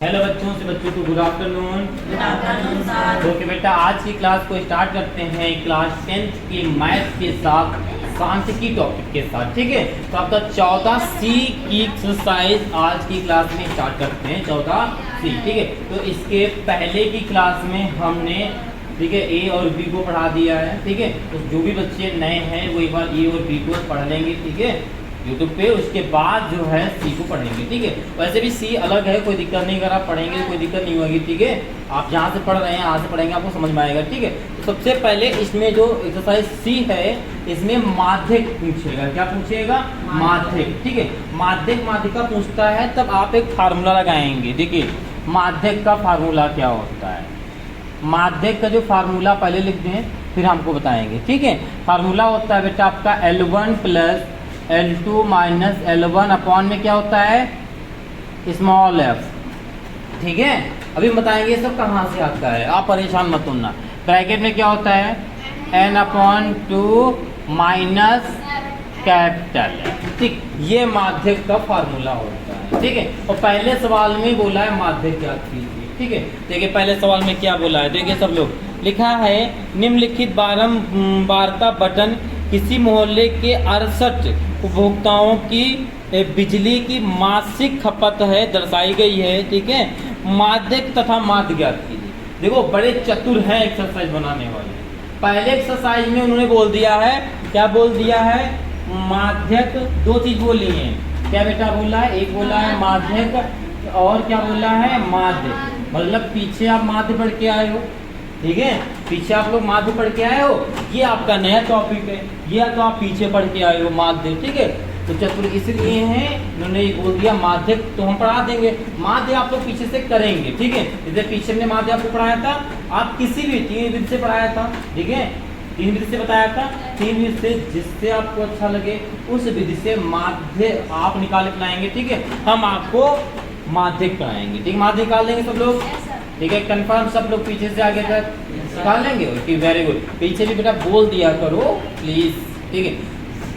Hello बच्चों से बच्चों को गुड आफ्टरनून। ओके बेटा, आज की क्लास को स्टार्ट करते हैं क्लास 10th के मैथ के साथ, सांख्यिकी टॉपिक के साथ। ठीक है, तो आपका 14C की एक्सरसाइज आज की क्लास में स्टार्ट करते हैं। 14C, ठीक है। तो इसके पहले की क्लास में हमने, ठीक है, ए और बी को पढ़ा दिया है। ठीक है, तो जो भी बच्चे नए हैं वो एक बार ए और बी को पढ़ लेंगे, ठीक है, यूट्यूब पे। उसके बाद जो है सी को पढ़ेंगे। ठीक है, वैसे भी सी अलग है, कोई दिक्कत नहीं। अगर आप पढ़ेंगे कोई दिक्कत नहीं होगी। ठीक है, आप जहाँ से पढ़ रहे हैं यहाँ से पढ़ेंगे, आपको समझ में आएगा। ठीक है, तो सबसे पहले इसमें जो एक्सरसाइज सी है, इसमें माध्यक पूछेगा। क्या पूछेगा? माध्यक। ठीक है, माध्यक माध्यिका पूछता है तब आप एक फार्मूला लगाएंगे। देखिए, माध्यक का फार्मूला क्या होता है। माध्यक का जो फार्मूला पहले लिख दें, फिर हमको बताएंगे। ठीक है, फार्मूला होता है बेटा आपका L1 plus L2 minus L1 upon में क्या होता है? Small f। ठीक है, अभी बताएंगे सब कहाँ से आता है, आप परेशान मत होना। ब्रैकेट में क्या होता है? n upon 2 minus capital. ठीक, ये माध्यक का फार्मूला होता है। ठीक है, और पहले सवाल में बोला है माध्यक ज्ञात कीजिए। ठीक है, देखिए पहले सवाल में क्या बोला है, देखिए सब लोग, लिखा है निम्नलिखित बारंबारता बटन किसी मोहल्ले के 68 उपभोक्ताओं की बिजली की मासिक खपत है, दर्शाई गई है। ठीक है, माध्यक तथा माध्य ज्ञात कीजिए। देखो बड़े चतुर हैं एक्सरसाइज बनाने वाले। पहले एक्सरसाइज में उन्होंने बोल दिया है, क्या बोल दिया है? माध्यक। दो चीज बोली है। क्या बेटा बोला है? एक बोला है माध्यक और क्या बोला है? माध्य। मतलब पीछे आप माध्य पढ़ के आए हो। ठीक है, पीछे आप लोग माध्य पढ़ के आए हो, ये आपका नया टॉपिक है, ये तो आप पीछे पढ़ के आए हो माध्य। ठीक है, तो चतुर इसलिए हैं, उन्होंने ये बोल दिया माध्य, तो हम पढ़ा देंगे। माध्य आप लोग पीछे से करेंगे। ठीक है, जैसे पीछे हमने माध्य आपको पढ़ाया था, आप किसी भी 3 विधि से पढ़ाया था। ठीक है, 3 विधि से बताया था। 3 विधि से जिससे आपको अच्छा लगे उस विधि से माध्य आप निकाल के लाएंगे। ठीक है, हम आपको माध्यक पढ़ाएंगे। ठीक है, माध्य निकाल देंगे सब लोग। ठीक है, कंफर्म सब लोग पीछे से आगे तक निकाल लेंगे। Okay, very good. पीछे भी बेटा बोल दिया करो प्लीज। ठीक है,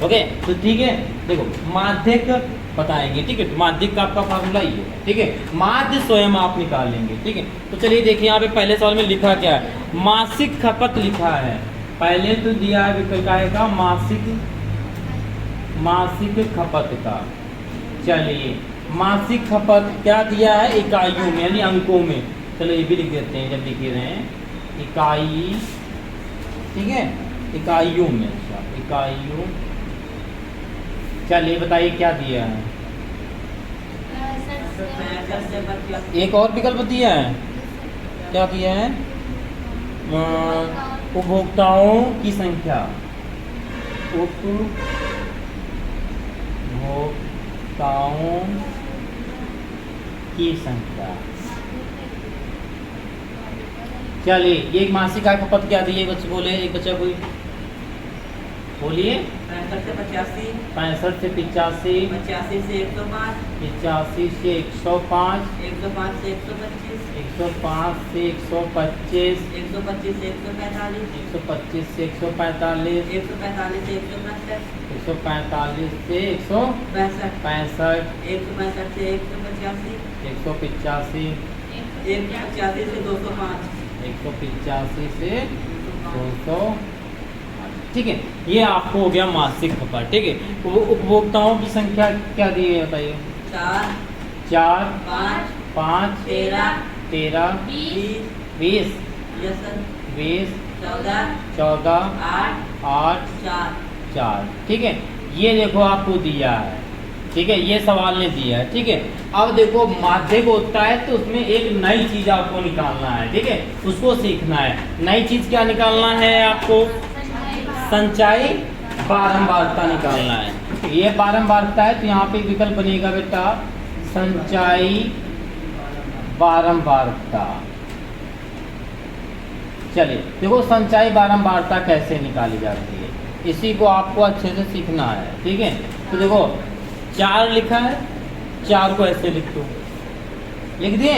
ओके, तो ठीक है, देखो माध्यक बताएंगे। ठीक है, तो माध्यक का आपका फार्मूला ये है। ठीक है, माध्य स्वयं आप निकालेंगे। ठीक है, तो चलिए देखिए यहाँ पे पहले सवाल में लिखा क्या है? मासिक खपत लिखा है। पहले तो दिया है विकल्प का मासिक खपत का। चलिए, मासिक खपत क्या दिया है? इकाइयों में यानी अंकों में। चलो ये भी लिख देते हैं जब लिख रहे हैं, इकाई। ठीक है, इकाइयों में। अच्छा, इकाइयों। चलिए बताइए क्या दिया है? एक और विकल्प दिया है। क्या दिया है? उपभोक्ताओं की संख्या। उपभोक्ताओं की संख्या। चलिए, ये एक मासिक आय खपत क्या दी है? बच्चे बोले, एक बच्चा कोई बोलिए। 65 से 85, 65 से 85, 85 से 105, 85 से 105, 105 से 125, 105 से 125, 125 से 145, 125 से 145, 145 से 165, 145 से 165, 165 से 185, 185, 185 से 205, 185 से 200। ठीक है, ये आपको हो गया मासिक खपत। ठीक है, उपभोक्ताओं की संख्या क्या दी है बताइए? 4, 4, 5, 5, 13, 13, 20, 20, 20, 14, 14, 8, 8, 4। 4। ठीक है, ये देखो आपको दिया है। ठीक है, ये सवाल ने दिया है। ठीक है, अब देखो माध्यक होता है तो उसमें एक नई चीज आपको निकालना है। ठीक है, उसको सीखना है। नई चीज क्या निकालना है आपको? संचयी बारंबारता निकालना है। ये बारंबारता है तो यहाँ पे विकल्प बनेगा बेटा संचयी बारंबारता। चलिए देखो, संचयी बारंबारता कैसे निकाली जाती है, इसी को आपको अच्छे से सीखना है। ठीक है, तो देखो 4 लिखा है, 4 को ऐसे लिख दो, लिख दिए।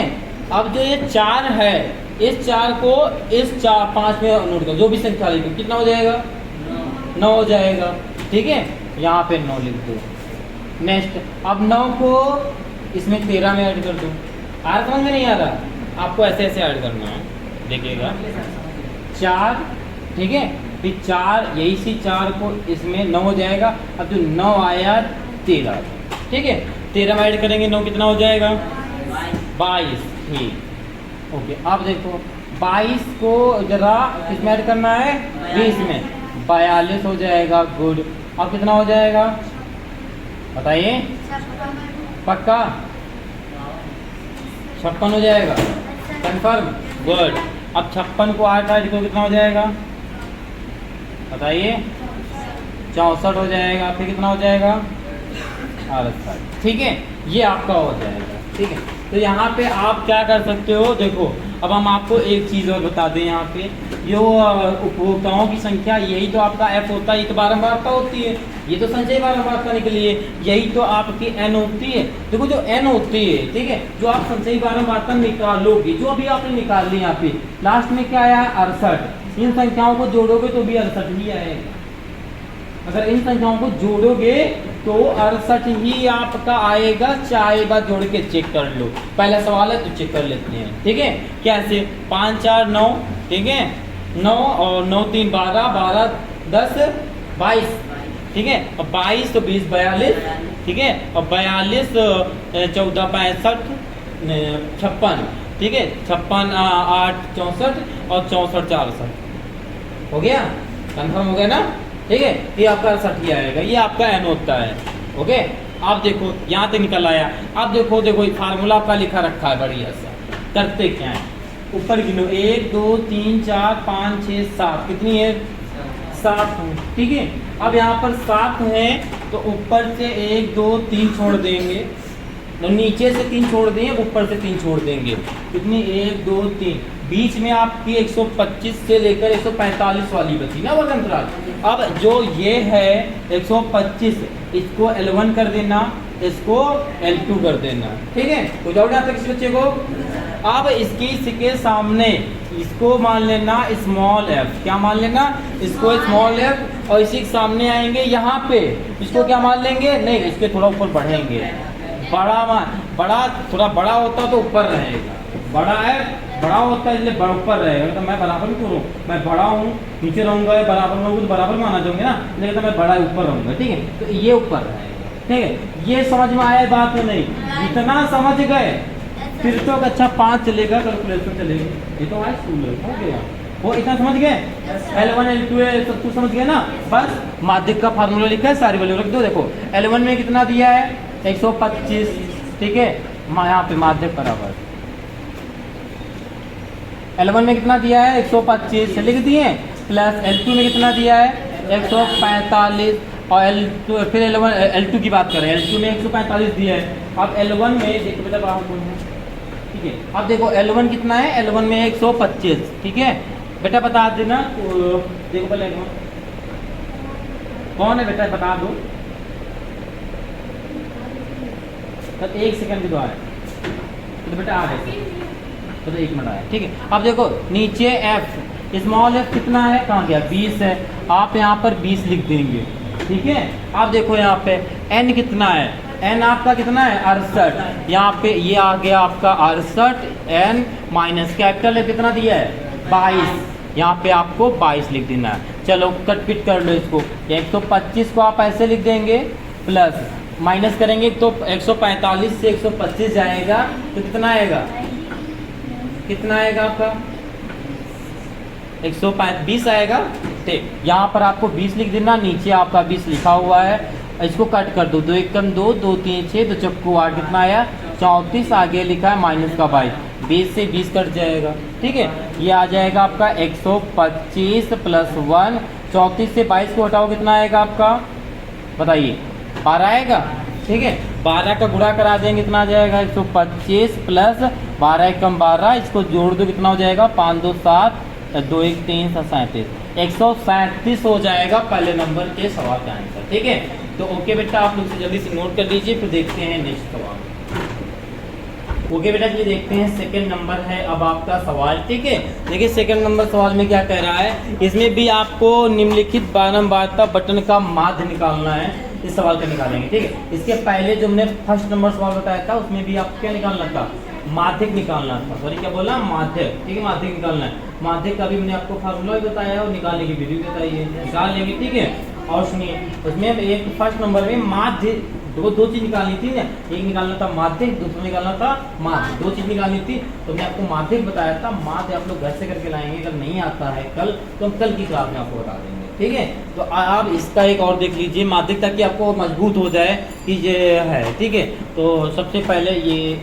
अब जो ये 4 है, इस 4 को इस 5 में नोट करो, जो भी संख्या लिखो, कितना हो जाएगा? 9 हो जाएगा। ठीक है, यहाँ पे 9 लिख दो। नेक्स्ट, अब 9 को इसमें 13 में ऐड कर दो। आ समझ में नहीं आ रहा? आपको ऐसे ऐसे ऐड करना है, देखिएगा 4, ठीक है, फिर 4 यही सी 4 को इसमें 9 हो जाएगा। अब जो 9 आया 13, ठीक है, 13 में ऐड करेंगे 9 कितना हो जाएगा? 22, ठीक। ओके, अब देखो 22 को जरा किसमें ऐड करना है? 20 में, 42 हो जाएगा। गुड। अब कितना हो जाएगा बताइए? पक्का 56 हो जाएगा, कंफर्म। गुड। अब 56 को 8 ऐड करो कितना हो जाएगा बताइए? 64 हो जाएगा। फिर कितना हो जाएगा? 68, ठीक है, ये आपका हो जाएगा, ठीक है। तो यहाँ पे आप क्या कर सकते हो, देखो अब हम आपको एक चीज़ और बता दें, यहाँ पे जो उपभोक्ताओं की संख्या, यही तो आपका एफ होता है, ये तो बारंबारता होती है, ये तो संचयी बारंबारता निकली है, यही तो आपकी एन होती है। देखो जो एन होती है, ठीक है, जो आप संचयी बारंबारता निकालोगे, जो अभी आपने निकाल ली, यहाँ पे लास्ट में क्या आया? 68। इन संख्याओं को जोड़ोगे तो भी 68 ही आएगा। अगर इन संख्याओं को जोड़ोगे तो 68 ही आपका आएगा, चाहे बार जोड़ के चेक कर लो। पहला सवाल है तो चेक कर लेते हैं, ठीक है। कैसे? 5 4 9, ठीक है, 9 और 9 3 12, 12 10 22, ठीक है, और 22 तो 20 42, ठीक है, और 42 14 65 56, ठीक है, 56 8 64 और 64 64 हो गया, कंफर्म हो गया ना, ठीक है। ये आपका 68 ही आएगा, ये आपका एन होता है। ओके, आप देखो यहाँ तक निकल आया। अब देखो फार्मूला आपका लिखा रखा है बढ़िया सा। करते क्या है, ऊपर गिनो 1 2 3 4 5 6 7, कितनी है? 7, ठीक है। अब यहाँ पर 7 है तो ऊपर से 1 2 3 छोड़ देंगे, तो नीचे से 3 छोड़ देंगे, ऊपर से 3 छोड़ देंगे, कितनी? 1 2 3, बीच में आपकी 125 से लेकर 145 वाली बची ना वर्ग अंतराल। अब जो ये है 125, इसको L1 कर देना, इसको L2 कर देना, ठीक है। कोई डाउट आता है किसी बच्चे को? अब इसके सामने इसको मान लेना स्मॉल f, क्या मान लेना? इसको स्मॉल f, और इसी के सामने आएंगे यहाँ पे, इसको क्या मान लेंगे? नहीं, इसके थोड़ा ऊपर बढ़ेंगे, बड़ा थोड़ा बड़ा होता तो ऊपर रहेगा, बड़ा है, बड़ा होता है इसलिए ऊपर रहेगा। तो मैं बराबर क्यों रहूँ? मैं बड़ा हूँ, नीचे रहूँगा, बराबर रहूँगा तो बराबर माना जाऊँगे ना, लेकिन तो मैं बड़ा ऊपर रहूँगा, ठीक है। तो ये ऊपर रहेगा, ठीक है। ये समझ में आया बात में? नहीं, इतना समझ गए फिर तो अच्छा 5 चलेगा, कैलकुलेशन चलेगी, ये तो आज स्कूल हो गया। वो इतना समझ गए, L1 L2 है, सब कुछ समझ गए ना। बस माध्यिक का फार्मूला लिखा है, सारी वैल्यू रख दो। देखो L1 में कितना दिया है? 125, ठीक है, यहाँ पे माध्यिक बराबर L1 में कितना दिया है? 125 लिख दिए, प्लस L2 में कितना दिया है? 145, और L2 फिर L2 की बात करें, L2 में 145 दिया है। अब L1 में देखो बेटा बाहर, ठीक है, अब देखो L1 कितना है? L1 में 125, ठीक है बेटा, बता देना। देखो पहले L1 कौन है बेटा, बता दो। तो 1 सेकंड की दुआ है, तो बेटा आ गए, तो 1 मिनट आया, ठीक है। अब देखो नीचे f, स्मॉल f कितना है? कहाँ गया? 20 है, आप यहाँ पर 20 लिख देंगे, ठीक है। अब देखो यहाँ पे n कितना है? n आपका कितना है? 68, यहाँ पे ये आ गया आपका 68, n माइनस कैपिटल है कितना दिया है? 22, यहाँ पे आपको 22 लिख देना है। चलो कट पिट कर लो इसको, 125 को आप ऐसे लिख देंगे, प्लस माइनस करेंगे तो 145 से 125 जाएगा तो कितना आएगा? कितना आएगा आपका? 120 आएगा, ठीक। यहाँ पर आपको 20 लिख देना, नीचे आपका 20 लिखा हुआ है, इसको कट कर दो, 2 1 कम 2, 2 3 6, 2 चक्कू 8, कितना आया? 34, आगे लिखा है माइनस का 22, 20 से 20 कट जाएगा, ठीक है। ये आ जाएगा आपका 125 प्लस 1, 34 से 22 को हटाओ, कितना आएगा आपका? बताइए, 12 आएगा, ठीक है। 12 का गुणा करा देंगे, कितना आ जाएगा? 125 प्लस 12 कम 12, इसको जोड़ दो, कितना हो जाएगा? 5 2 7, 2 1 3 37, 137 हो जाएगा पहले नंबर के सवाल का आंसर, ठीक है। तो ओके बेटा, आप लोग से जल्दी से नोट कर लीजिए, फिर देखते हैं नेक्स्ट सवाल। ओके बेटा, ये देखते हैं सेकंड नंबर है अब आपका सवाल, ठीक है। देखिए सेकंड नंबर सवाल में क्या कह रहा है, इसमें भी आपको निम्नलिखित बारंबारता बटन का माध्य निकालना है, इस सवाल का निकालेंगे, ठीक है। इसके पहले जो हमने फर्स्ट नंबर सवाल बताया था उसमें भी आपको क्या निकालना था? माध्यक निकालना था, सॉरी क्या बोला, माध्यक, ठीक है, माध्यक निकालना है। माध्यक का भी मैंने आपको फार्मूला भी बताया और निकालने की विधि भी बताई है, निकाल लेंगे, ठीक है। और सुनिए उसमें एक फर्स्ट नंबर में माध्य, दो चीज निकालनी थी ना, एक निकालना था माध्यक, दूसरा निकालना था माध्य, दो चीज निकालनी थी। तो मैं आपको माध्यक बताया था, माध्य आप लोग घर से करके लाएंगे, अगर नहीं आता है कल तो हम कल की क्लास में आपको बता देंगे, ठीक है। तो आप इसका एक और देख लीजिए माध्यक, ताकि आपको मजबूत हो जाए कि ये है, ठीक है। तो सबसे पहले ये,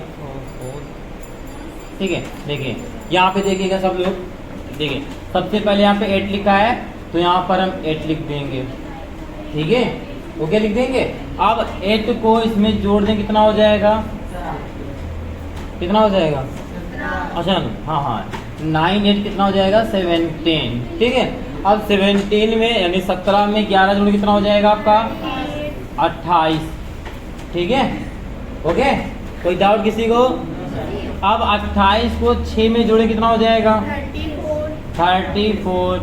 ठीक है, देखिए यहाँ पे देखिएगा सब लोग, देखिए सबसे पहले यहाँ पे 8 लिखा है, तो यहाँ पर हम 8 लिख देंगे, ठीक है, ओके लिख देंगे। अब 8 को इसमें जोड़ दें, कितना हो जाएगा, कितना हो जाएगा, अच्छा हाँ 9 8 कितना हो जाएगा 17, ठीक है। अब 17 में यानी 17 में 11 जोड़ कितना हो जाएगा आपका 28, ठीक है, ओके। कोई डाउट किसी को? अब 28 को 6 में जोड़े कितना हो जाएगा 34,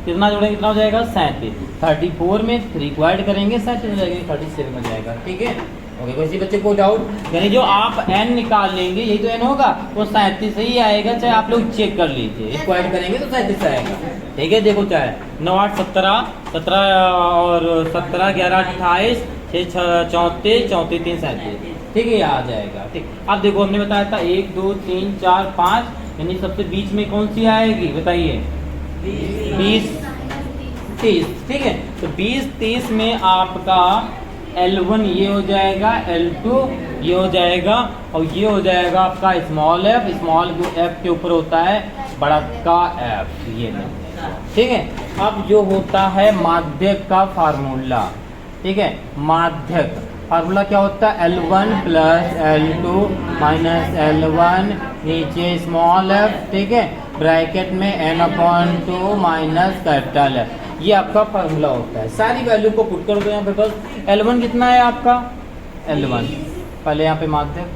कितना जोड़े कितना हो जाएगा 37, 34 में 3 को ऐड करेंगे 37 हो जाएगा, 37 हो जाएगा, ठीक है, ओके। किसी बच्चे को डाउट? यानी जो आप n निकाल लेंगे, यही तो n होगा, वो 37 ही आएगा, चाहे आप लोग चेक कर लीजिए, इसको ऐड करेंगे तो 37 आएगा, ठीक है। देखो चाहे 9 8 17, 17 और 17 11 28, 6 34 34 3 37, ठीक है, ये आ जाएगा, ठीक। अब देखो हमने बताया था 1 2 3 4 5, यानी सबसे बीच में कौन सी आएगी बताइए, 20 30, ठीक है। तो 20 30 में आपका L1 ये हो जाएगा, L2 ये हो जाएगा, और ये हो जाएगा आपका स्मॉल f, स्मॉल f के ऊपर होता है बड़ा का f, ये नहीं, ठीक है। अब जो होता है माध्यक का फार्मूला, ठीक है, माध्यक फार्मूला क्या होता है, L1 plus L2 minus L1 नीचे स्मॉल f, ठीक है, ब्रैकेट में n/2 माइनस कैपिटल F, ये आपका फार्मूला होता है। सारी वैल्यू को पुट कर दो यहाँ पे, बस L1 कितना है आपका, L1 पहले यहाँ पे माध्यक,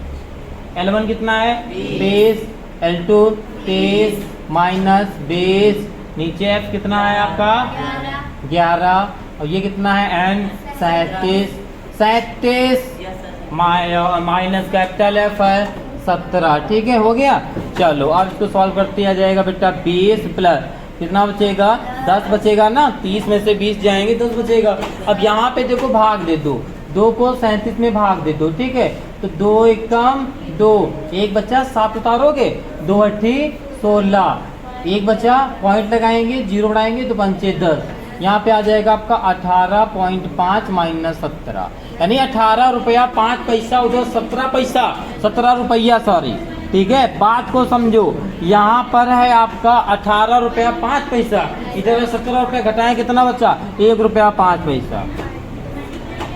L1 कितना है 20, L2 23 माइनस 20, नीचे F कितना है आपका 11, और ये कितना है n 37 माइनस कैपिटल F है 17, ठीक है, हो गया। चलो अब इसको सॉल्व करते आ जाएगा बेटा, 20 प्लस कितना बचेगा 10 बचेगा ना, 30 में से 20 जाएंगे 10 बचेगा। अब यहाँ पे देखो भाग दे दो, 2 को 37 में भाग दे दो, ठीक है, तो 2 एकम 2, एक बच्चा 7 उतारोगे, 2 8 16, एक बच्चा पॉइंट लगाएंगे, 0 बढ़ाएंगे तो 5 10, यहाँ पे आ जाएगा आपका 18.5 माइनस 17, यानी 18 रुपया 5 पैसा, उधर 17 पैसा, 17 रुपया सॉरी, ठीक है, बात को समझो। यहाँ पर है आपका 18 रुपया 5 पैसा, इधर 17 रुपया घटाएं, कितना बचा 1 रुपया 5 पैसा,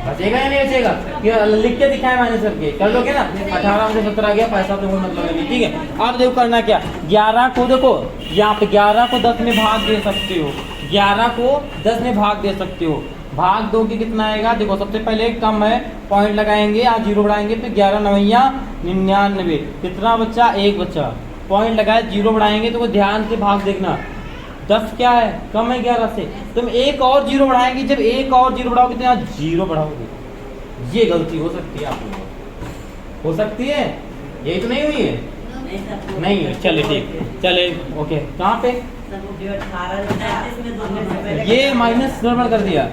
बचेगा या नहीं बचेगा, लिख के दिखाए माइनस करके, कर लोगे ना, 18 में से 17 गया, पैसा तो कोई मतलब नहीं, ठीक है। अब देखो करना क्या, 11 को देखो यहाँ पे 11 को 10 में भाग दे सकते हो, 11 को 10 में भाग दे सकते हो, भाग दो कि कितना आएगा, देखो सबसे पहले कम है, पॉइंट लगाएंगे, आज 0 बढ़ाएंगे तो 11 9 99, कितना बच्चा 1 बच्चा, पॉइंट लगाए 0 बढ़ाएंगे तो ध्यान से भाग देखना, 10 क्या है कम है 11 से, तुम एक और 0 बढ़ाएंगे, जब एक और 0 बढ़ाओगे तो यहाँ 0 बढ़ाओगे, ये गलती हो सकती है आप लोगों को, हो सकती है, यही तो नहीं हुई है, नहीं है, चले ठीक, चले ओके। कहाँ पे ये माइनस गड़बड़ कर दिया,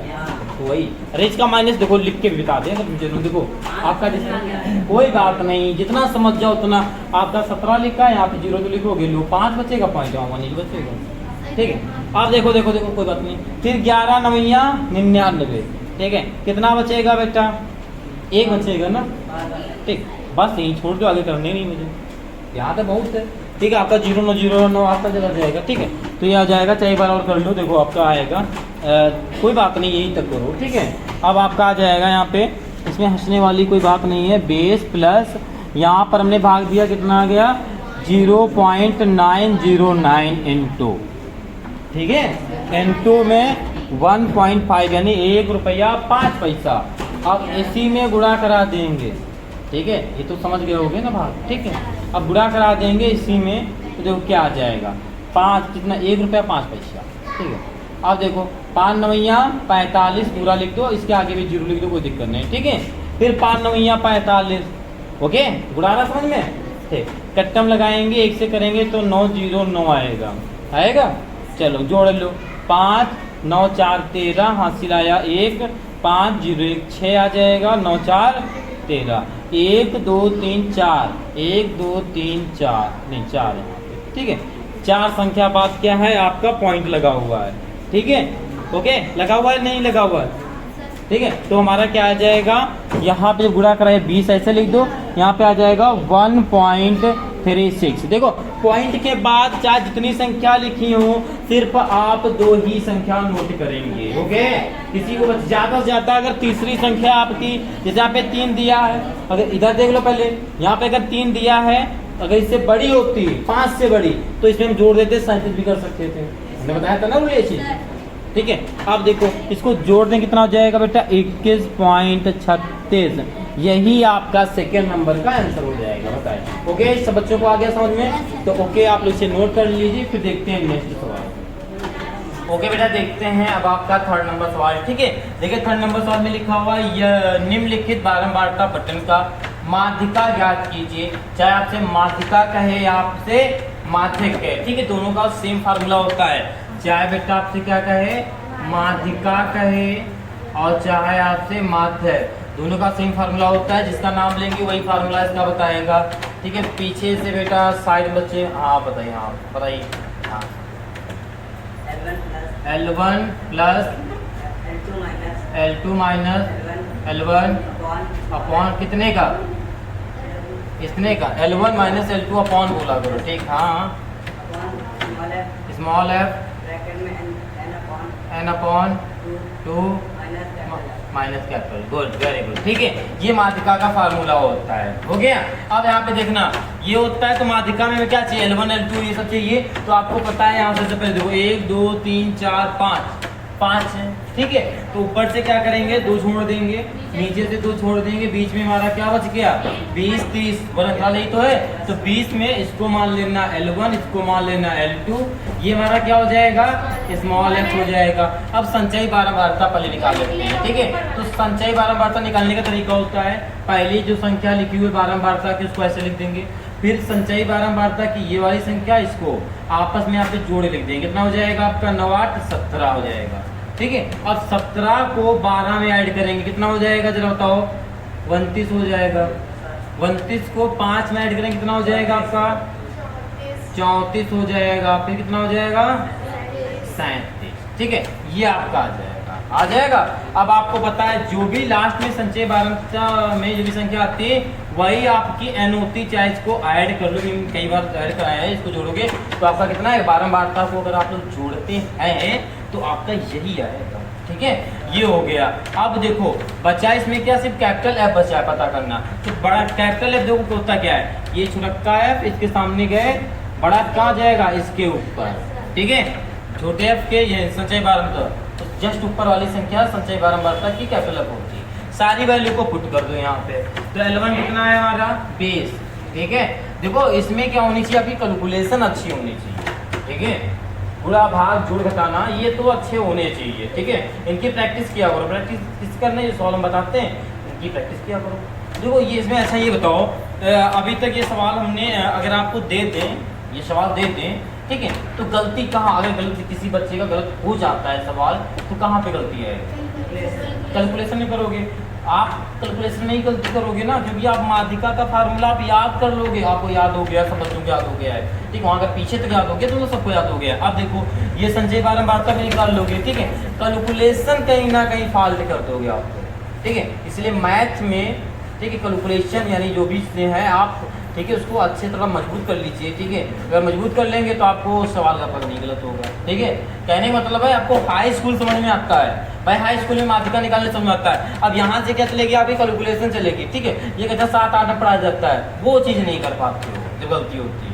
वही, अरे इसका माइनस देखो लिख के भी बता दें जरूर, देखो आपका कोई बात नहीं, जितना समझ जाओ उतना, आपका 17 लिखा है, यहाँ पे 0 तो लिखोगे, लो 5 बचेगा, पॉइंट 1 बचेगा, ठीक है। आप देखो देखो देखो कोई बात नहीं, फिर 11 9 99, ठीक है, कितना बचेगा बेटा 1 बचेगा ना, ठीक, बस यही छोड़ दो, आगे करने नहीं मुझे, यहाँ तो बहुत है, ठीक है। आपका 0 9 0 9 आपका चला जाएगा, ठीक है, तो ये आ जाएगा, चाहे एक बार और कर लो, देखो आपका आएगा, कोई बात नहीं, यही तक करो, ठीक है। अब आपका आ जाएगा यहाँ पे, इसमें हंसने वाली कोई बात नहीं है, 20 प्लस यहाँ पर हमने भाग दिया, कितना आ गया 0.909 इंटू, ठीक है, इंटू में 1.5 यानी 1 रुपया 5 पैसा, अब इसी में गुणा करा देंगे, ठीक है, ये तो समझ गए होगे ना भाग, ठीक है। अब गुणा करा देंगे इसी में, तो देखो क्या आ जाएगा 5 कितना 1 रुपया 5 पैसा, ठीक है। अब देखो 5 9 45 पूरा लिख दो, इसके आगे भी 0 लिख दो, कोई दिक्कत नहीं, ठीक है। फिर 5 9 45, ओके, गुणाना समझ में, कट्टम लगाएंगे 1 से करेंगे तो 909 आएगा। आएगा, चलो जोड़ लो। 5 9 4 13, हासिल आया 1, 5 0 1 6 आ जाएगा, 9 4 13, 1 2 3 4, 1 2 3 4 नहीं 4 यहाँ पे, ठीक है। 4 संख्या बाद क्या है आपका पॉइंट लगा हुआ है, ठीक है। ओके, लगा हुआ है नहीं लगा हुआ है, ठीक है। तो हमारा क्या आ जाएगा, यहाँ पे गुणा कराए 20 ऐसे लिख दो, यहाँ पे आ जाएगा 1.36। देखो पॉइंट के बाद चाहे जितनी संख्या लिखी हो सिर्फ आप 2 ही संख्या नोट करेंगे। ओके, किसी को ज्यादा से ज्यादा अगर तीसरी संख्या आपकी, जैसे यहाँ पे 3 दिया है, अगर इधर देख लो पहले, यहाँ पे अगर 3 दिया है, अगर इससे बड़ी होती 5 से बड़ी तो इसमें हम जोड़ देते 37 भी कर सकते थे, हमने बताया था ना रूल ये चीज, ठीक है। अब देखो इसको जोड़ दें कितना हो जाएगा बेटा 21.36, यही आपका सेकेंड नंबर का आंसर हो जाएगा, बताएं। ओके, सब बच्चों को आ गया समझ में? तो ओके आप लोग इसे नोट कर लीजिए, फिर देखते हैं नेक्स्ट सवाल। ओके बेटा देखते हैं अब आपका थर्ड नंबर सवाल, ठीक है। देखिए थर्ड नंबर सवाल में लिखा हुआ निम्नलिखित बारंबारता पठन का माध्यिका ज्ञात कीजिए। चाहे आपसे माध्यिका कहे या आपसे माध्यक कहे, ठीक है, दोनों का सेम फार्मूला होता है। चाहे बेटा आपसे क्या कहे, माध्यिका कहे, और चाहे आपसे माध्यक, दोनों का सेम फार्मूला होता है। जिसका नाम लेंगे वही फार्मूला इसका बताएगा, ठीक है। पीछे से बेटा साइड बच्चे, हाँ बताइए, हाँ बताइए, हाँ L1 plus L2 minus L1 upon कितने का, इतने का, L1 माइनस L2 अपॉन बोला करो, ठीक। हाँ, small f n upon 2 minus capital, good, very good, ठीक है। ये माध्यिका का फार्मूला होता है, हो गया। अब यहाँ पे देखना ये होता है, तो माध्यिका में क्या चाहिए, L1 L2 ये सब चाहिए। तो आपको पता है यहाँ से पहले देखो 1 2 3 4 5 है, ठीक है। तो ऊपर से क्या करेंगे, 2 छोड़ देंगे, नीचे से 2 छोड़ देंगे, बीच में हमारा क्या बच गया 20 30, बड़ा ही तो है। तो 20 में इसको मान लेना L1, इसको मान लेना L2, ये हमारा क्या हो जाएगा, स्मॉल f हो जाएगा। अब संचयी बारंबारता पहले निकाल लेते हैं, ठीक है। तो संचयी बारंबारता निकालने का तरीका होता है, पहली जो संख्या लिखी हुई बारंबारता की उसको ऐसे लिख देंगे, फिर संचयी बारंबारता की ये वाली संख्या इसको आपस में यहाँ पे जोड़े लिख देंगे। कितना हो जाएगा आपका 9 8 17 हो जाएगा, ठीक है। अब 17 को 12 में ऐड करेंगे, कितना हो जाएगा जरा बताओ, 29 हो जाएगा। 29 को 5 में ऐड करेंगे, कितना हो जाएगा आपका 34 हो जाएगा। फिर कितना हो जाएगा 37, ठीक है। ये आपका आ जाएगा। अब आपको पता है जो भी लास्ट में संचय बारंबारता में जो भी संख्या आती है वही आपकी n होती, चाहे इसको ऐड कर लो, कई बार ऐड कराया है, इसको जोड़ोगे तो आपका कितना है, बारंबारता को अगर आप लोग जोड़ते हैं तो आपका यही आएगा, ठीक है। ये हो गया। अब देखो बचा इसमें क्या, सिर्फ कैपिटल F बचा है पता करना। तो बड़ा कैपिटल F देखो होता क्या है, ये छोटा F इसके सामने गए, बड़ा कहाँ जाएगा, इसके ऊपर, ठीक है। छोटे f के ये संचय बारंबारता, तो जस्ट ऊपर वाली संख्या संचय बारंबारता की कैपिटल F होती है। सारी वैल्यू को पुट कर दो यहाँ पे। तो L1 कितना है हमारा 20, ठीक है। देखो इसमें क्या होनी चाहिए, आपकी कैलकुलेशन अच्छी होनी चाहिए, ठीक है। गुणा भाग जोड़ घटाना ये तो अच्छे होने चाहिए, ठीक है। इनकी प्रैक्टिस किया करो, प्रैक्टिस किस करने, ये सवाल हम बताते हैं, इनकी प्रैक्टिस किया करो। देखो ये इसमें ऐसा ये बताओ, अभी तक ये सवाल हमने अगर आपको दे दें, ये सवाल दे दें, ठीक है, तो गलती कहाँ, अगर गलती किसी बच्चे का गलत हो जाता है सवाल, तो कहाँ पे गलती है, कैलकुलेशन में करोगे आप, कैलकुलेशन में ही गलती करोगे ना, क्योंकि आप माध्यिका का फार्मूला आप याद कर लोगे, आपको याद हो गया, सब बच्चों को याद हो गया है, ठीक। वहाँ अगर पीछे तक याद हो गया तो सबको याद हो गया। अब देखो ये संचय बारंबारता भी निकाल लोगे, ठीक है। कैलकुलेशन कहीं ना कहीं फॉल्ट कर दोगे आपको, ठीक है। इसलिए मैथ में, ठीक है, कैलकुलेशन यानी जो भी है आप, ठीक है, उसको अच्छे तरह मजबूत कर लीजिए, ठीक है। अगर मजबूत कर लेंगे तो आपको सवाल का पता नहीं गलत होगा, ठीक है। कहने का मतलब है आपको हाई स्कूल समझ में आता है भाई, हाई स्कूल में माध्यिका निकालने समझ में आता है। अब यहाँ से क्या चलेगी, आपकी कैलकुलेशन चलेगी, ठीक है। ये कहता है 7 8 में पढ़ा जाता है, वो चीज़ नहीं कर पाते हो जब गलती होती है,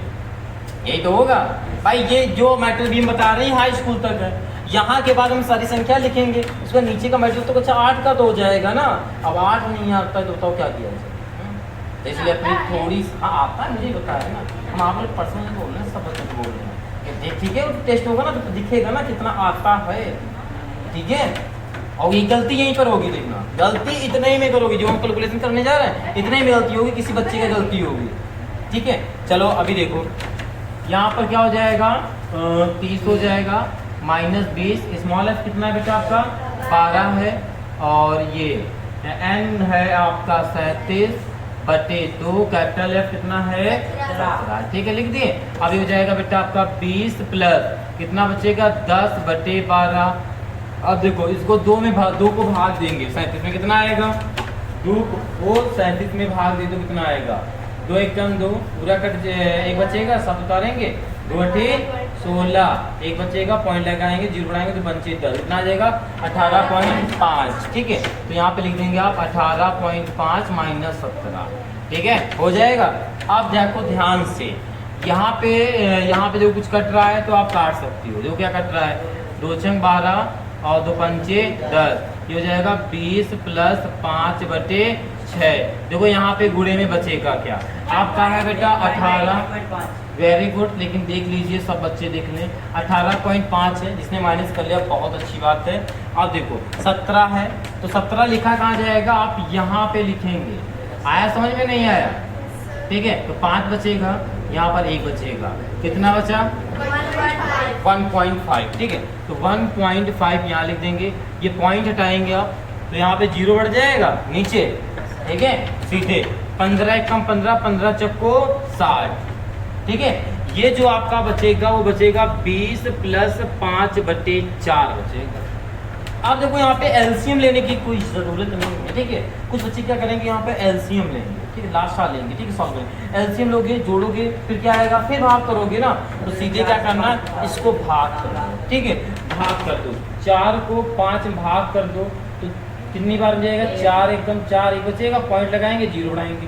यही तो होगा भाई। ये जो मैटर भी हम बता रहे हैं हाई स्कूल तक है, यहाँ के बाद हम सारी संख्या लिखेंगे, उसका नीचे का मैटर तो अच्छा 8 का तो हो जाएगा ना। अब 8 नहीं आता है तो बताओ क्या किया जाए, तो इसलिए अपनी थोड़ी, हाँ आता है मुझे बताया ना, हम आप लोग पर्सनली बोल रहे हैं, सब बच्चों को बोल रहे हैं, ठीक है। टेस्ट होगा ना तो दिखेगा ना कितना आता है, ठीक है। और ये गलती यहीं पर होगी, देखना गलती इतने ही में करोगे, जो हम कैलकुलेशन करने जा रहे हैं इतने ही में गलती होगी, किसी बच्चे की गलती होगी, ठीक है। चलो अभी देखो यहाँ पर क्या हो जाएगा, 30 हो जाएगा माइनस 20, स्मॉल एफ कितना है बेटा आपका 12 है, और ये एन है आपका 37/2, कैपिटल एफ कितना है 17, ठीक है लिख दिए। अभी हो जाएगा बेटा आपका 20 प्लस कितना बचेगा 10/12। अब देखो इसको 2 को भाग देंगे 37 में, कितना आएगा 2 को 37 में भाग दे तो कितना आएगा 2 1 कम 2, पूरा कट एक बचेगा, सब उतारेंगे 2 अठी 16, एक बचेगा पॉइंट लगाएंगे 0 बढ़ाएंगे तो बचे 10, इतना आ जाएगा 18.5, ठीक है। तो यहाँ पे लिख देंगे आप 18.5 माइनस 17, ठीक है हो जाएगा। अब देखो ध्यान से यहाँ पे जो कुछ कट रहा है तो आप काट सकती हो, जो क्या कट रहा है 2 छंग 12 और 2 पंचे 10, ये हो जाएगा 20 प्लस 5/6। देखो यहाँ पे गुणे में बचेगा क्या, आपका है बेटा 18, वेरी गुड, लेकिन देख लीजिए सब बच्चे देख लें 18.5 है, जिसने माइनस कर लिया बहुत अच्छी बात है। अब देखो 17 है तो 17 लिखा कहाँ जाएगा, आप यहाँ पे लिखेंगे, आया समझ में नहीं आया, ठीक है। तो 5 बचेगा, यहाँ पर 1 बचेगा, कितना बचा 1.5, ठीक है। तो 1.5 यहाँ लिख देंगे, ये पॉइंट हटाएंगे आप तो यहाँ पे 0 बढ़ जाएगा नीचे, ठीक है सीधे 15 1 कम 15, 15 चक्को 60, ठीक है। ये जो आपका बचेगा वो बचेगा 20 प्लस 5/4 बचेगा। अब देखो यहाँ पे एलसीएम लेने की कोई ज़रूरत नहीं है, ठीक है। कुछ बच्चे क्या करेंगे यहाँ पे एलसीएम लेंगे, ठीक है, लास्ट साल लेंगे, ठीक है, सॉल्व करेंगे, एलसीएम लोगे जोड़ोगे फिर क्या आएगा, फिर भाग करोगे ना, तो सीधे क्या करना इसको भाग कर दो, ठीक है, भाग कर दो 4 को 5 भाग कर दो तो कितनी बार बन जाएगा 4 एकदम 4, एक बचेगा पॉइंट लगाएंगे 0 बढ़ाएंगे,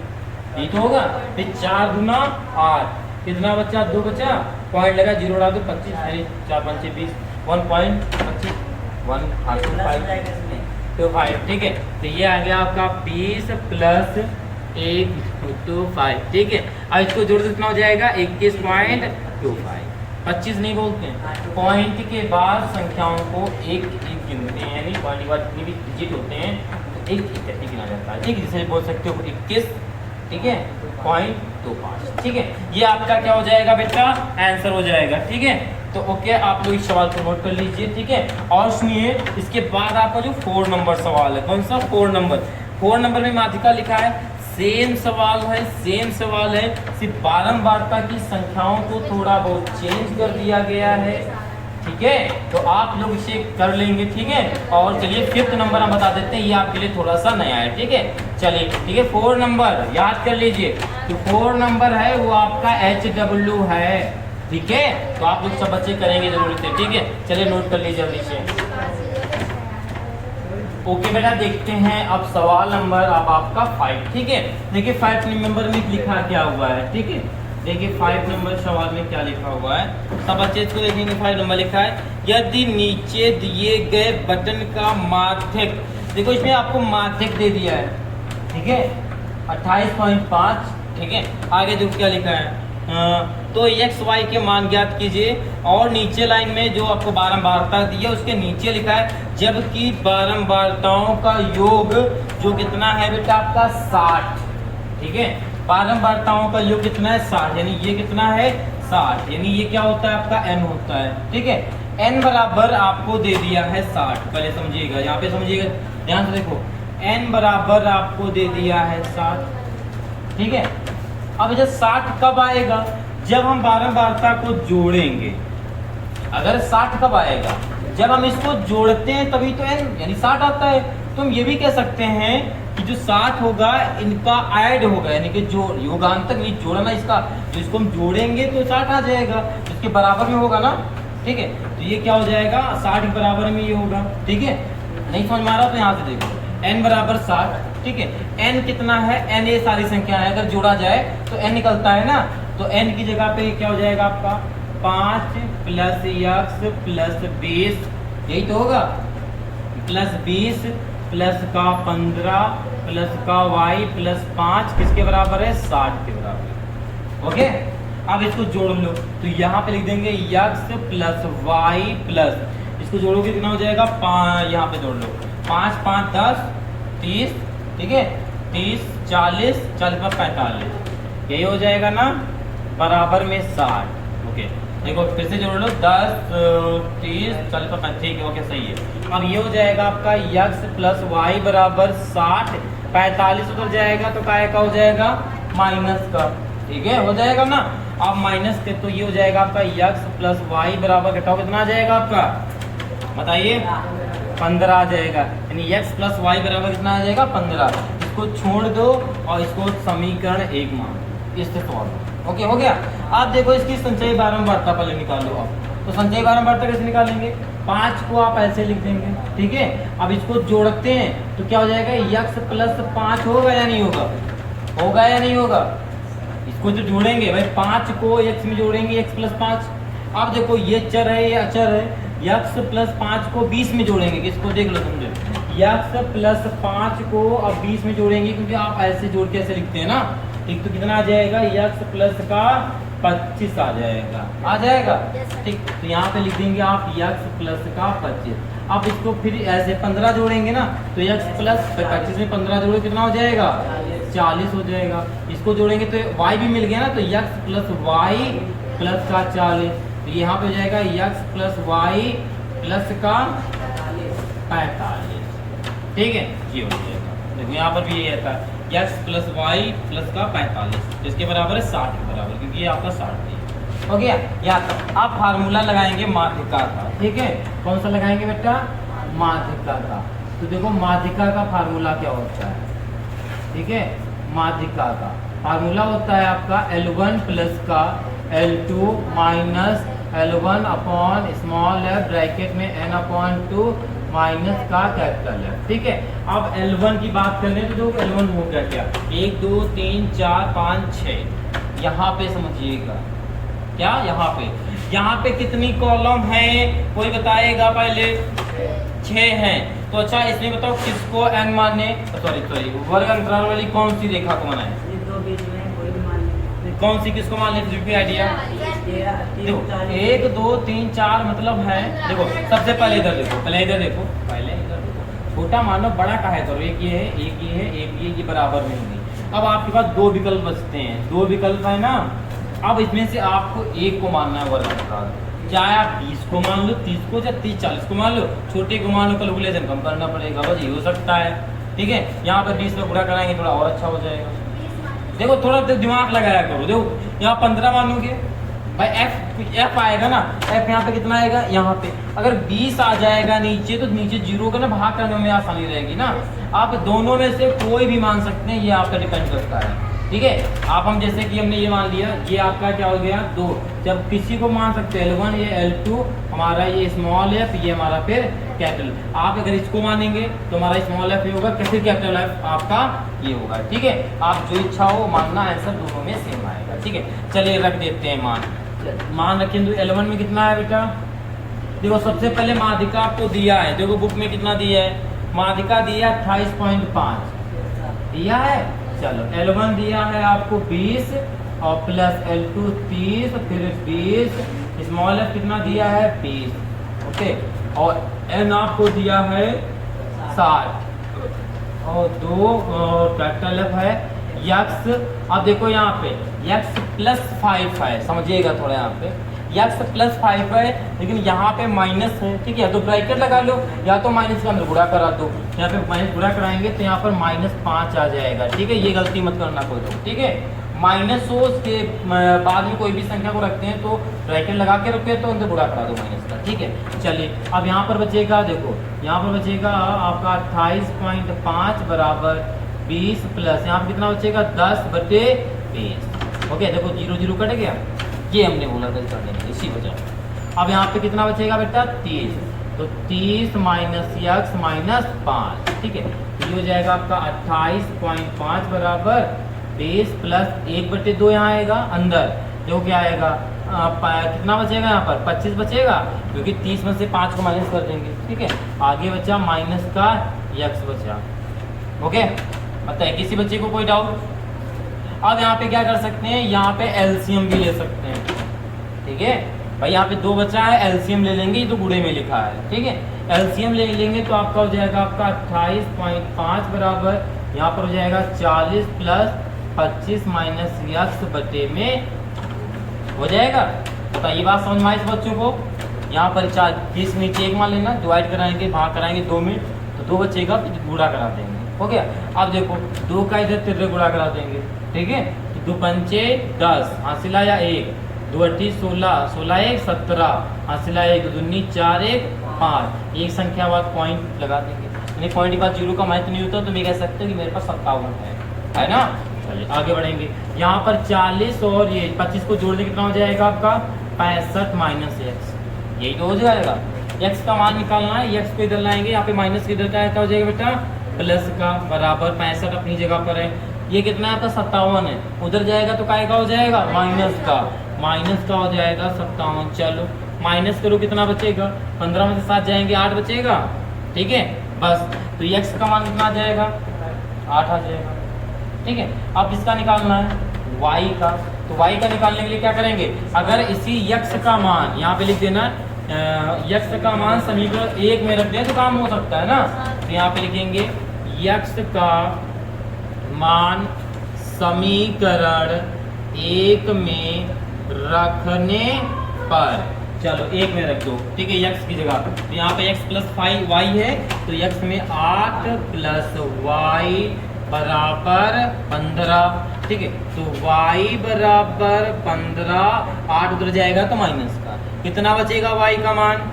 ये तो होगा। फिर 4 दूना 8, कितना बचा 2 बचा, पॉइंट लगा 0 बढ़ा दो 25, 4 5 20, 1.25 1.5, ठीक है। तो ये आ गया आपका 20 प्लस 1.25, ठीक है। अब इसको जोड़ दो कितना हो जाएगा 21.25, 25 नहीं बोलते हैं, पॉइंट के बाद संख्याओं को एक एक गिनते हैं, यानी पॉइंट के बाद जितनी भी डिजिट होते हैं तो एक इकट्ठी गिना जाता है, ठीक है, जिसे बोल सकते हो 21, ठीक है 0.25, ठीक है। ये आपका क्या हो जाएगा बेटा आंसर हो जाएगा, ठीक है। तो ओके आप लोग इस सवाल को नोट कर लीजिए, ठीक है। और सुनिए इसके बाद आपका जो 4 नंबर सवाल है, कौन सा 4 नंबर में माध्यिका लिखा है, सेम सवाल है, सिर्फ बारंबारता की संख्याओं को थोड़ा बहुत चेंज कर दिया गया है, ठीक है। तो आप लोग इसे कर लेंगे, ठीक है। और चलिए 5th नंबर हम बता देते हैं, ये आपके लिए थोड़ा सा नया है, ठीक है। चलिए ठीक है 4 नंबर याद कर लीजिए, तो 4 नंबर है वो आपका HW है, ठीक है। तो आप लोग सब बच्चे करेंगे जरूर से, ठीक है। चलिए नोट कर लीजिए जल्दी से। ओके बेटा देखते हैं अब सवाल नंबर अब आपका 5, ठीक है। देखिए 5 नंबर में लिखा क्या हुआ है, ठीक है। देखिए 5 नंबर सवाल में क्या लिखा हुआ है, सब बच्चे इसको देखेंगे। 5 नंबर लिखा है, यदि नीचे दिए गए बटन का माध्यक, देखो इसमें आपको माध्यक दे दिया है, ठीक है 28.5, ठीक है। आगे जो क्या लिखा है तो एक्स वाई के मान ज्ञात कीजिए, और नीचे लाइन में जो आपको बारंबारता दी है उसके नीचे लिखा है जबकि बारंबारताओं का योग जो कितना है बेटा आपका 60, ठीक है। बारंबारताओं का योग कितना है 60, यानी ये कितना है 60, यानी ये क्या होता है आपका n होता है, ठीक है। n बराबर आपको दे दिया है 60, पहले समझिएगा, यहाँ पे समझिएगा ध्यान से देखो, n बराबर आपको दे दिया है 60, ठीक है। अब जब 60 कब आएगा, जब हम बारंबारता को जोड़ेंगे। अगर 60 कब आएगा, जब हम इसको जोड़ते हैं तभी तो n यानी 60 आता है। तो हम ये भी कह सकते हैं कि जो 60 होगा इनका ऐड होगा, यानी कि जो योगांतक नहीं जोड़ना इसका, जो इसको हम जोड़ेंगे तो 60 आ जाएगा, इसके बराबर में होगा ना, ठीक है। तो ये क्या हो जाएगा 60 के बराबर में ये होगा, ठीक है। नहीं समझ में आ रहा तो यहाँ से देखो n बराबर 60, ठीक है। n कितना है, n ये सारी संख्या है, अगर जोड़ा जाए तो n निकलता है ना, तो n की जगह पे क्या हो जाएगा आपका 5 प्लस x प्लस 20, यही तो होगा, प्लस 20 प्लस का 15 प्लस का y प्लस 5 किसके बराबर है 60 के बराबर, ओके। अब इसको जोड़ लो तो यहाँ पे लिख देंगे x प्लस y प्लस, इसको जोड़ोगे कितना हो जाएगा 5, यहाँ पे जोड़ लो 5 5 10 30, ठीक है 30 40 40 पर 45, यही हो जाएगा ना, बराबर में 60। ओके देखो फिर से जोड़ लो, 10 30 40 55, ठीक है, ओके सही है। अब ये हो जाएगा आपका x प्लस वाई बराबर 60, 45 उधर जाएगा तो काय का हो जाएगा, माइनस का, ठीक है, हो जाएगा ना। अब माइनस के तो ये हो जाएगा आपका x प्लस वाई बराबर, घटाओ कितना आ जाएगा आपका, बताइए, 15 आ जाएगा, यानी x प्लस वाई बराबर कितना आ जाएगा, 15। इसको छोड़ दो और इसको समीकरण 1 मान, इससे सॉल्व। ओके हो गया। आप देखो इसकी संचयी बारंबारता पहले निकालो आप, तो संचयी बारंबारता कैसे निकालेंगे, 5 को आप ऐसे लिख देंगे, ठीक है। अब इसको जोड़ते हैं तो क्या हो जाएगा, x प्लस 5 होगा या नहीं होगा, होगा या नहीं होगा, इसको जो जोड़ेंगे भाई 5 को x में जोड़ेंगे, x प्लस 5। अब देखो ये चर है ये अचर है, x प्लस 5 को 20 में जोड़ेंगे, किसको देख लो समझो, x प्लस 5 को अब 20 में जोड़ेंगे, क्योंकि आप ऐसे जोड़ के ऐसे लिखते हैं ना, ठीक, तो कितना आ जाएगा, x प्लस का 25 आ जाएगा, आ जाएगा, ठीक। तो यहाँ पे लिख देंगे आप x प्लस का 25। अब इसको फिर ऐसे 15 जोड़ेंगे ना, तो x प्लस 25 में 15 जोड़ो कितना हो जाएगा, 40 हो जाएगा। इसको जोड़ेंगे तो y भी मिल गया ना, तो x प्लस वाई प्लस का 40, तो यहाँ पे हो जाएगा x प्लस वाई प्लस का 45, ठीक है, ये हो जाएगा। देखो यहाँ पर भी ये आता है x प्लस वाई प्लस का 45, तो इसके बराबर है 60 के बराबर, क्योंकि ये आपका 60 है, हो गया। या आप फार्मूला लगाएंगे माध्यिका का, ठीक है, कौन सा लगाएंगे बेटा, माध्यिका का। तो देखो माध्यिका का फार्मूला क्या होता है, ठीक है, माध्यिका का फार्मूला होता है आपका L1 प्लस का L2 minus L1 upon small f bracket में n अपॉन 2 माइनस का कैपिटल है, ठीक है। अब L1 की बात कर लें तो जो L1 हो गया क्या, 1 2 3 4 5 6, यहाँ पे समझिएगा क्या, यहाँ पे कितनी कॉलम है, कोई बताएगा पहले, 6 हैं। तो अच्छा इसमें बताओ किसको n माने, सॉरी वर्ग अंतराल वाली कौन सी रेखा को माना है, कौन सी किसको मान लेते हैं, आइडिया देखो, 1 2 3 4 मतलब है, देखो सबसे पहले इधर देखो, पहले इधर देखो, छोटा मानो बड़ा का है, तो एक ये है, एक ये है, एक ये बराबर में होगी। अब आपके पास 2 विकल्प बचते हैं, 2 विकल्प है ना। अब इसमें से आपको एक को मानना है वर्ग अंतराल, चाहे आप 20 को मान लो, 30 को, या 30 40 को मान लो, छोटे को मान लो, कैलकुलेशन कम करना पड़ेगा, बस ये हो सकता है, ठीक है। यहाँ पर 20 में पूरा कराएंगे थोड़ा और अच्छा हो जाएगा। देखो थोड़ा दिमाग लगाया करो, देखो यहाँ 15 मानोगे भाई, f आएगा ना, f यहाँ पे कितना आएगा, यहाँ पे अगर 20 आ जाएगा नीचे, तो नीचे 0 का ना भाग करने में आसानी रहेगी ना। आप दोनों में से कोई भी मान सकते हैं, ये आपका डिपेंड करता है, ठीक है। आप हम जैसे कि हमने ये मान लिया, ये आपका क्या हो गया 2, जब किसी को मान सकते हैं L1, ये L2 हमारा, ये स्मॉल f, ये हमारा फिर कैपिटल। आप अगर इसको मानेंगे तो हमारा स्मॉल f होगा, कैसे कैपिटल f आपका ये होगा, ठीक है। आप जो इच्छा हो मानना, आंसर दोनों में सेम आएगा, ठीक है। चलिए रख देते हैं मान रखें, तो L1 में कितना है बेटा, देखो सबसे पहले माध्यिका आपको दिया है, देखो बुक में कितना दिया है, माध्यिका दिया 28.5 दिया है। चलो L1 दिया है आपको 20 और प्लस L2 30, फिर 20, स्मॉल f कितना दिया है 20, ओके, और n आपको दिया है 60 और 2 और कैपिटल F है x। अब देखो यहाँ पे x प्लस 5 है, समझिएगा थोड़ा, यहाँ पे x प्लस 5 है, लेकिन यहाँ पे माइनस है, ठीक है, तो ब्रैकेट लगा लो, या तो माइनस के अंदर गुणा करा दो, यहाँ पे माइनस गुणा कराएंगे तो यहाँ पर -5 आ जाएगा, ठीक है। ये गलती मत करना कोई लोग, ठीक है। माइनस सोच के बाद में कोई भी संख्या को रखते हैं तो ब्रैकेट लगा के रखते हैं, तो अंदर गुणा करा दो माइनस का, ठीक है। चलिए अब यहाँ पर बचेगा, देखो यहाँ पर बचेगा आपका 28.5 बराबर 20 प्लस यहाँ पे कितना बचेगा 10/20, ओके। देखो 0 0 कट गया, ये हमने बोला था करने के इसी वजह। अब यहाँ पे कितना बचेगा बेटा 30, तो 30 माइनस x माइनस 5, ठीक है, ये हो जाएगा आपका 28.5 बराबर 20 प्लस 1/2 यहाँ आएगा अंदर, जो क्या आएगा कितना बचेगा यहाँ पर 25 बचेगा, क्योंकि 30 में से 5 को माइनस कर देंगे, ठीक है। आगे बचा माइनस का x बचा, ओके। बताइए किसी बच्चे को कोई डाउट। अब यहाँ पे क्या कर सकते हैं, यहाँ पे एलसीएम भी ले सकते हैं, ठीक है भाई। यहाँ पे 2 बचा है, एलसीएम ले लेंगे, ये तो गुणे में लिखा है, ठीक है। एलसीएम ले लेंगे तो आपका हो जाएगा आपका 28.5 बराबर, यहाँ पर हो जाएगा 40 प्लस 25 माइनस यक्स बटे में हो जाएगा। बताइए बात समझ में आई बच्चों को। यहाँ पर 20 नीचे 1 मान लेना, डिवाइड कराएंगे, भाग कराएंगे 2 में, तो 2 बचेगा, गुणा करा देंगे। हो गया। अब देखो 2 का इधर 3 गुणा करा देंगे, ठीक है। 2 पंचे 10, हासिल आया 1, 2 अट्ठी 16, 16 1 17, हासिल आया 1, 2 दूनी 4 1 5। एक संख्या बाद पॉइंट लगा देंगे, यानी पॉइंट के बाद 0 का महत्व नहीं होता, तो मैं कह सकते हो कि मेरे पास 57 है ना। चलिए आगे बढ़ेंगे। यहाँ पर 40 और ये 25 को जोड़ दें कितना हो जाएगा आपका 65 माइनस एक्स, यही तो हो जाएगा। x का मान निकालना है, x को इधर लाएंगे, यहाँ पे माइनस इधर का क्या हो जाएगा बेटा प्लस का, बराबर 65 अपनी जगह पर है। ये कितना है आपका 57 है, उधर जाएगा तो काय का हो जाएगा माइनस का हो जाएगा 57। चलो माइनस करो कितना बचेगा, 15 में से 7 जाएंगे 8 बचेगा, ठीक है बस। तो x का मान कितना आ जाएगा 8 आ जाएगा, ठीक है। अब इसका निकालना है y का, तो y का निकालने के लिए क्या करेंगे, अगर इसी x का मान यहाँ पे लिख देना, x का मान समीकरण 1 में रख दें तो काम हो सकता है ना। तो यहाँ पे लिखेंगे x का मान समीकरण 1 में रखने पर, चलो 1 में रख दो, ठीक है x की जगह। तो यहाँ पे x प्लस 5y है, तो x में 8 प्लस y बराबर 15, ठीक है। तो y बराबर 15, 8 उधर जाएगा तो माइनस का, कितना बचेगा y का मान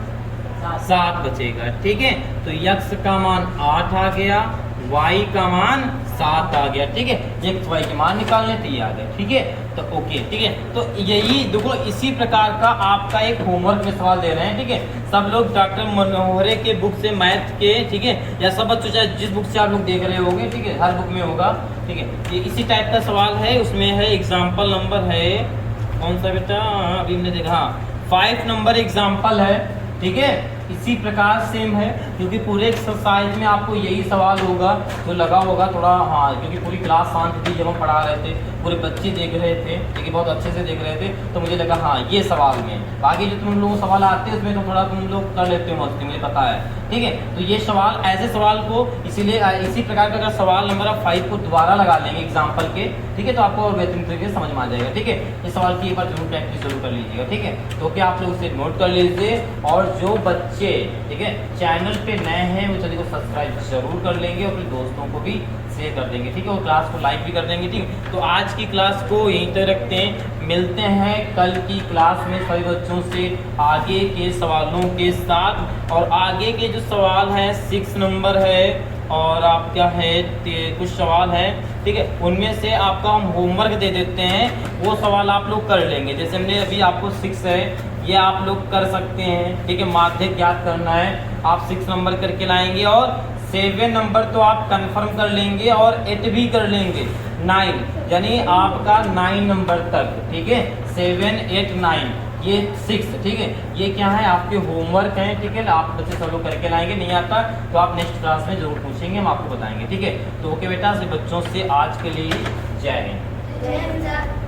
7 बचेगा, ठीक है। तो x का मान 8 आ गया, y का मान 7 आ गया, ठीक है। x y के मान निकालने तो ये आ गया, ठीक है। तो ओके, ठीक है। तो यही देखो इसी प्रकार का आपका एक होमवर्क में सवाल दे रहे हैं, ठीक है। सब लोग डॉक्टर मनोहरे के बुक से मैथ के, ठीक है, या सब बच्चों चाहे जिस बुक से आप लोग देख रहे होंगे, ठीक है, हर बुक में होगा, ठीक है। ये इसी टाइप का सवाल है, उसमें है एग्जाम्पल नंबर है कौन सा बेटा, अभी हमने देखा 5 नंबर एग्जाम्पल है, ठीक है। इसी प्रकार सेम है, क्योंकि पूरे एक्सरसाइज में आपको यही सवाल होगा, तो लगा होगा थोड़ा, हाँ, क्योंकि पूरी क्लास शांत थी जब हम पढ़ा रहे थे, पूरे बच्चे देख रहे थे, ठीक है, बहुत अच्छे से देख रहे थे, तो मुझे लगा हाँ ये सवाल में, बाकी जो तुम लोगों को सवाल आते हैं उसमें तो थोड़ा तुम लोग कर लेते हो मस्ती, मुझे पता है, ठीक है। तो ये सवाल ऐसे सवाल को इसीलिए इसी प्रकार का अगर सवाल नंबर 5 को दोबारा लगा लेंगे एग्जाम्पल के, ठीक है, तो आपको और बेहतरीन तरीके से समझ में आ जाएगा, ठीक है। इस सवाल की एक बार जरूर प्रैक्टिस जरूर कर लीजिएगा, ठीक है। तो क्या आप लोग इसे नोट कर लीजिए, और जो बच्चे, ठीक है, चैनल पे नए हैं वो चैनल को सब्सक्राइब जरूर कर लेंगे और अपने दोस्तों को भी शेयर कर देंगे, ठीक है, और क्लास को लाइक भी कर देंगे, ठीक है। तो आज की क्लास को यहीं तक रखते हैं, मिलते हैं कल की क्लास में सभी बच्चों से आगे के सवालों के साथ। और आगे के जो सवाल हैं 6 नंबर है और आपका है कुछ सवाल है, ठीक है, उनमें से आपका हम होमवर्क दे देते हैं, वो सवाल आप लोग कर लेंगे। जैसे हमने अभी आपको 6 है, ये आप लोग कर सकते हैं, ठीक है, माध्यक ज्ञात करना है, आप 6 नंबर करके लाएंगे, और 7 नंबर तो आप कंफर्म कर लेंगे, और 8 भी कर लेंगे, 9 यानी आपका 9 नंबर तक, ठीक है, 7 8 9 ये 6, ठीक है, ये क्या है आपके होमवर्क हैं, ठीक है। आप बच्चे सब लोग करके लाएंगे, नहीं आता तो आप नेक्स्ट क्लास में जरूर पूछेंगे, हम आपको बताएंगे, ठीक है। तो ओके बेटा, से बच्चों से आज के लिए जय हिंद।